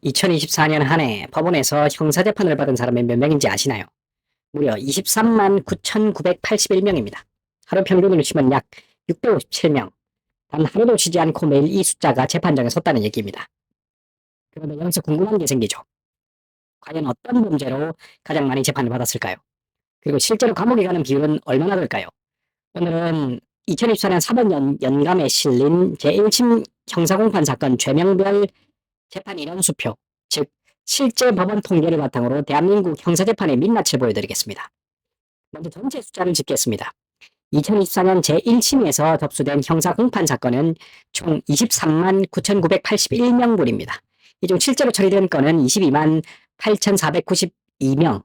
2024년 한 해 법원에서 형사재판을 받은 사람이 몇 명인지 아시나요? 무려 23만 9,981명입니다. 하루 평균으로 치면 약 657명. 단 하루도 쉬지 않고 매일 이 숫자가 재판장에 섰다는 얘기입니다. 그런데 여기서 궁금한 게 생기죠. 과연 어떤 범죄로 가장 많이 재판을 받았을까요? 그리고 실제로 감옥에 가는 비율은 얼마나 될까요? 오늘은 2024년 사법 연감에 실린 제1심 형사공판 사건 죄명별 재판 인원수표, 즉 실제 법원 통계를 바탕으로 대한민국 형사재판의 민낯을 보여드리겠습니다. 먼저 전체 숫자를 짚겠습니다. 2024년 제1심에서 접수된 형사공판 사건은 총 23만 9,981명분입니다. 이 중 실제로 처리된 건은 22만 8,492명.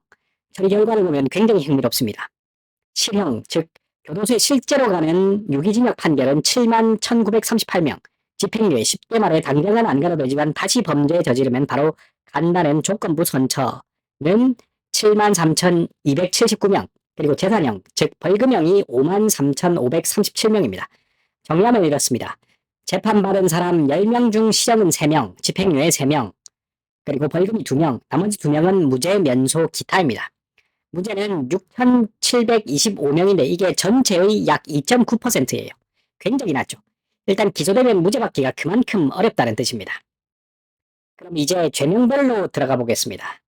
처리 결과를 보면 굉장히 흥미롭습니다. 실형, 즉 교도소에 실제로 가는 유기징역 판결은 7만 1,938명, 집행유예 10대 말에 당장은 안 가도 되지만 다시 범죄에 저지르면 바로 간다는 조건부 선처는 7만 3,279명, 그리고 재산형, 즉 벌금형이 5만 3,537명입니다. 정리하면 이렇습니다. 재판받은 사람 10명 중 실형은 3명, 집행유예 3명, 그리고 벌금이 2명, 나머지 2명은 무죄, 면소, 기타입니다. 무죄는 6,725명인데 이게 전체의 약 2.9%예요. 굉장히 낮죠. 일단 기소되면 무죄받기가 그만큼 어렵다는 뜻입니다. 그럼 이제 죄명별로 들어가 보겠습니다.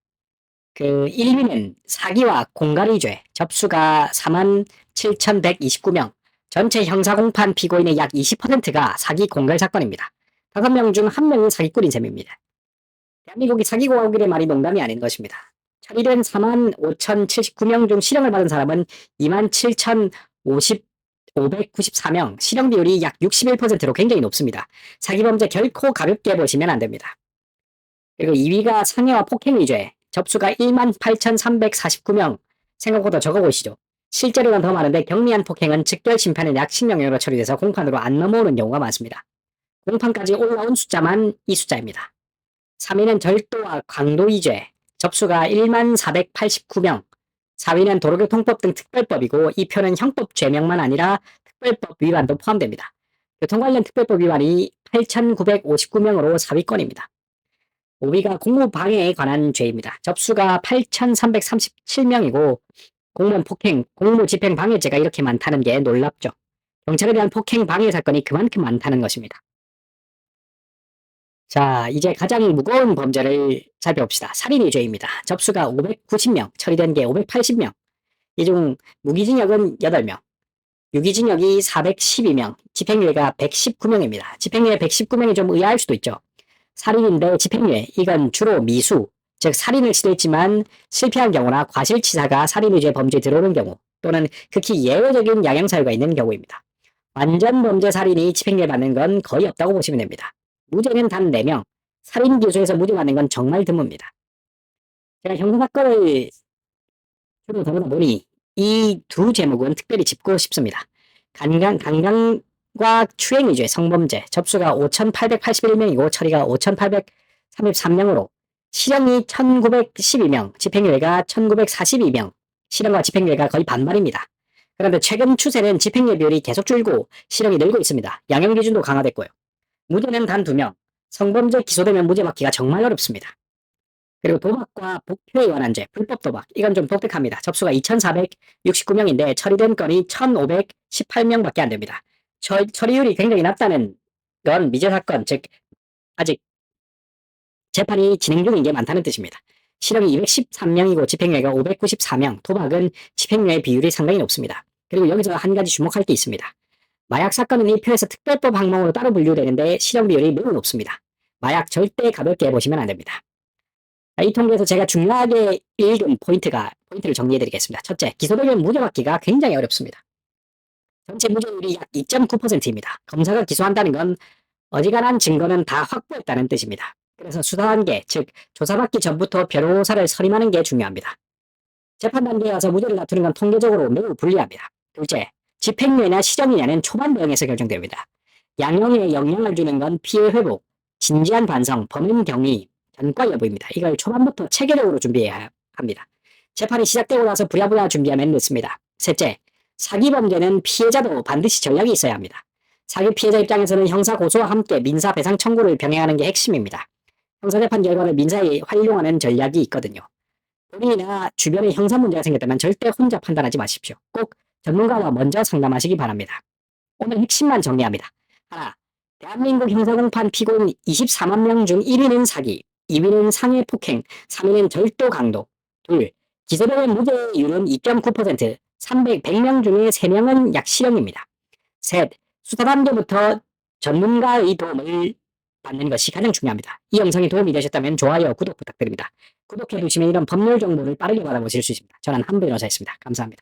1위는 사기와 공갈의죄, 접수가 47,129명, 전체 형사공판 피고인의 약 20%가 사기 공갈 사건입니다. 5명 중 1명이 사기꾼인 셈입니다. 대한민국이 사기고국이란 말이 농담이 아닌 것입니다. 처리된 45,079명 중 실형을 받은 사람은 27,594명, 실형 비율이 약 61%로 굉장히 높습니다. 사기범죄 결코 가볍게 보시면 안 됩니다. 그리고 2위가 상해와 폭행의죄, 접수가 18,349명, 생각보다 적어 보시죠. 실제로는 더 많은데 경미한 폭행은 즉결 심판의 약식명령으로 처리돼서 공판으로 안 넘어오는 경우가 많습니다. 공판까지 올라온 숫자만 이 숫자입니다. 3위는 절도와 강도의죄, 접수가 1만 489명, 4위는 도로교통법 등 특별법이고 이 표는 형법 죄명만 아니라 특별법 위반도 포함됩니다. 교통 관련 특별법 위반이 8,959명으로 4위권입니다. 5위가 공무방해에 관한 죄입니다. 접수가 8,337명이고 공무원 폭행, 공무집행 방해죄가 이렇게 많다는 게 놀랍죠. 경찰에 대한 폭행 방해 사건이 그만큼 많다는 것입니다. 자, 이제 가장 무거운 범죄를 살펴봅시다. 살인의 죄입니다. 접수가 590명, 처리된 게 580명. 이 중 무기징역은 8명, 유기징역이 412명, 집행유예가 119명입니다. 집행유예 119명이 좀 의아할 수도 있죠. 살인인데 집행유예, 이건 주로 미수, 즉 살인을 시도했지만 실패한 경우나 과실치사가 살인의죄 범죄에 들어오는 경우 또는 극히 예외적인 양형사유가 있는 경우입니다. 완전 범죄 살인이 집행유예 받는 건 거의 없다고 보시면 됩니다. 무죄는 단 4명, 살인 기소에서 무죄 받는 건 정말 드뭅니다. 제가 형사사건을 주로 다루다 보니 이 두 제목은 특별히 짚고 싶습니다. 강간과 추행의죄, 성범죄, 접수가 5,881명이고 처리가 5,833명으로 실형이 1,912명, 집행유예가 1,942명, 실형과 집행유예가 거의 반반입니다. 그런데 최근 추세는 집행유예 비율이 계속 줄고 실형이 늘고 있습니다. 양형 기준도 강화됐고요. 무죄는 단 2명, 성범죄 기소되면 무죄 받기가 정말 어렵습니다. 그리고 도박과 복표에 관한 죄, 불법 도박, 이건 좀 독특합니다. 접수가 2,469명인데 처리된 건이 1,518명밖에 안 됩니다. 처리율이 굉장히 낮다는 건 미제 사건, 즉 아직 재판이 진행 중인 게 많다는 뜻입니다. 실형이 213명이고 집행유예가 594명, 도박은 집행유예 비율이 상당히 높습니다. 그리고 여기서 한 가지 주목할 게 있습니다. 마약 사건은 이 표에서 특별법 항목으로 따로 분류되는데 실형 비율이 매우 높습니다. 마약 절대 가볍게 보시면 안 됩니다. 이 통계에서 제가 중요하게 읽은 포인트를 정리해드리겠습니다. 첫째, 기소되면 무죄 받기가 굉장히 어렵습니다. 전체 무죄율이 약 2.9%입니다. 검사가 기소한다는 건 어지간한 증거는 다 확보했다는 뜻입니다. 그래서 수사 단계, 즉 조사받기 전부터 변호사를 선임하는 게 중요합니다. 재판 단계에 와서 무죄를 다투는 건 통계적으로 매우 불리합니다. 둘째, 집행유예나 실형이냐는 초반 대응에서 결정됩니다. 양형에 영향을 주는 건 피해 회복, 진지한 반성, 범행 경위, 전과 여부입니다. 이걸 초반부터 체계적으로 준비해야 합니다. 재판이 시작되고 나서 부랴부랴 준비하면 늦습니다. 셋째, 사기 범죄는 피해자도 반드시 전략이 있어야 합니다. 사기 피해자 입장에서는 형사 고소와 함께 민사 배상 청구를 병행하는 게 핵심입니다. 형사재판 결과를 민사에 활용하는 전략이 있거든요. 본인이나 주변에 형사 문제가 생겼다면 절대 혼자 판단하지 마십시오. 꼭 전문가와 먼저 상담하시기 바랍니다. 오늘 핵심만 정리합니다. 하나, 대한민국 형사공판 피고인 24만 명 중 1위는 사기, 2위는 상해 폭행, 3위는 절도 강도. 둘, 기소되는 무죄율은 2.9%, 100명 중에 3명은 약 실형입니다. 셋, 수사단계부터 전문가의 도움을 받는 것이 가장 중요합니다. 이 영상이 도움이 되셨다면 좋아요, 구독 부탁드립니다. 구독해 주시면 이런 법률 정보를 빠르게 받아보실 수 있습니다. 저는 한 변호사였습니다. 감사합니다.